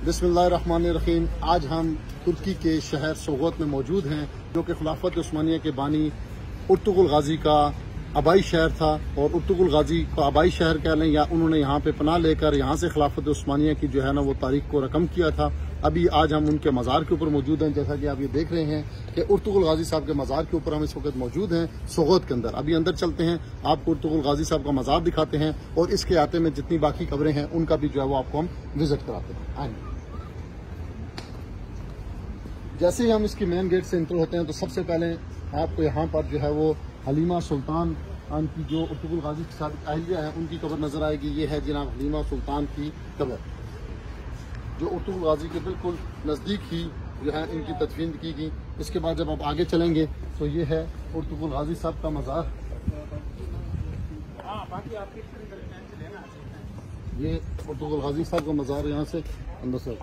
बिस्मिल्लाहिर्रहमानिर्रहीम। आज हम तुर्की के शहर सोगोत में मौजूद हैं, जो कि खिलाफत उस्मानिया के बानी उर्तुगुल गाजी का आबाई शहर था। और उर्तुगुल गाजी को आबाई शहर कह लें या उन्होंने यहाँ पे पनाह लेकर यहाँ से खिलाफत उस्मानिया की जो है ना वो तारीख को रकम किया था। अभी आज हम उनके मज़ार के ऊपर मौजूद हैं। जैसा कि आप ये देख रहे हैं कि उर्तुगुल गाजी साहब के मज़ार के ऊपर हम इस वक्त मौजूद हैं सोगोत के अंदर। अभी अंदर चलते हैं, आपको उर्तुगुल गाजी साहब का मज़ार दिखाते हैं और इसके आते में जितनी बाकी कब्रें हैं उनका भी जो है वो आपको हम विजिट कराते हैं। आइए। जैसे ही हम इसकी मेन गेट से इंटर होते हैं तो सबसे पहले आपको यहाँ पर जो है वो हलीमा सुल्तान की जो उर्तुगुल गाजी के साथ अहलिया है उनकी कब्र नजर आएगी। ये है जनाब हलीमा सुल्तान की कब्र, जो उर्तुगुल गाजी के बिल्कुल नज़दीक ही जो है इनकी तदफीन की गई। इसके बाद जब आप आगे चलेंगे तो ये है उर्तुगुल गाजी साहब का मज़ार। ये उर्तुगुल गाजी साहब का मज़ार यहाँ से अंदर से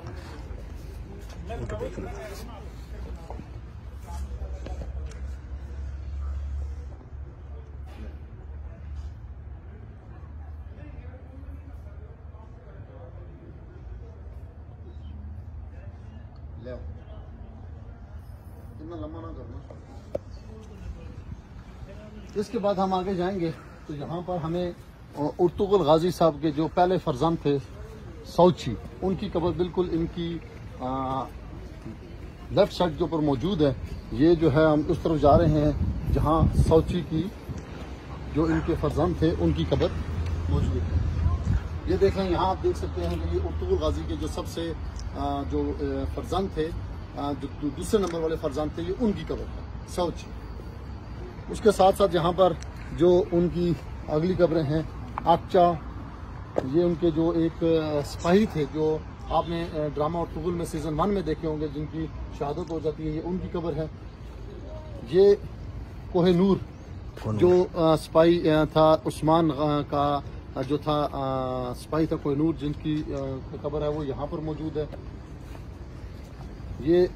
इतना लंबा ना करना। इसके बाद हम आगे जाएंगे तो यहाँ पर हमें उर्तुगुल गाजी साहब के जो पहले फर्जंद थे सौची, उनकी कब्र बिल्कुल इनकी लेफ्ट साइड के ऊपर मौजूद है। ये जो है हम उस तरफ जा रहे हैं जहाँ सौची की जो इनके फर्जंद थे उनकी कब्र मौजूद है। ये देखें, यहाँ आप देख सकते हैं कि ये उर्तुगुल गाजी के जो सबसे जो फर्जंद थे, जो दूसरे नंबर वाले फर्जंद थे, ये उनकी कब्र है सौची। उसके साथ साथ यहाँ पर जो उनकी अगली कब्रें हैं आकचा, ये उनके जो एक सिपाही थे जो आपने ड्रामा उर्तुगुल में सीजन 1 में देखे होंगे, जिनकी शहादत हो जाती है, ये उनकी कब्र है। ये कोहिनूर जो सिपाही था उस्मान का जो था सिपाही था कोहिनूर, जिनकी कब्र है वो यहाँ पर मौजूद है। ये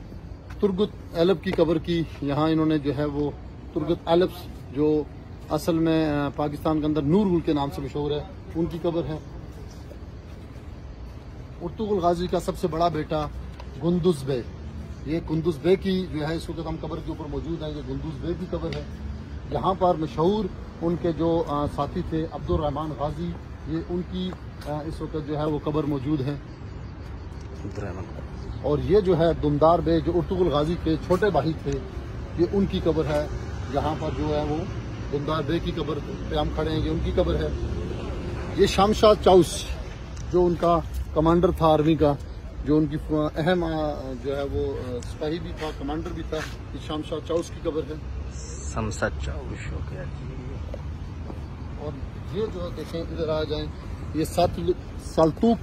तुर्गुत एलब की कब्र की यहाँ इन्होंने जो है वो तुर्गुत एलब जो असल में पाकिस्तान के अंदर नूरुल के नाम से मशहूर है, उनकी कब्र है। उर्तुगुल गाजी का सबसे बड़ा बेटा गुंदुज बे, ये गुंदुज बे की जो है इस वक्त हम कब्र के ऊपर मौजूद हैं। ये गुंदुज बे की कब्र है। यहाँ पर मशहूर उनके जो साथी थे अब्दुल रहमान गाजी, ये उनकी इस वक्त जो है वो कब्र मौजूद है। और ये जो है दुमदार बे जो उर्तुगुल गाजी के छोटे भाई थे, ये उनकी कब्र है। यहाँ पर जो है वो दुमदार बे की कब्र पे हम खड़े हैं, ये उनकी कब्र है। ये शमशाह चाउस जो उनका कमांडर था आर्मी का, जो उनकी अहम जो है वो सिपाही भी था, कमांडर भी था, ये शमशाह चाउस की कब्र है। और ये जो देखें, इधर आ जाएं, ये सालतूक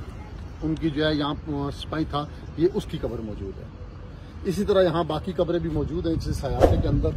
उनकी जो है यहाँ सिपाही था, ये उसकी कब्र मौजूद है। इसी तरह यहाँ बाकी कब्रें भी मौजूद हैं जिस हयाते के अंदर।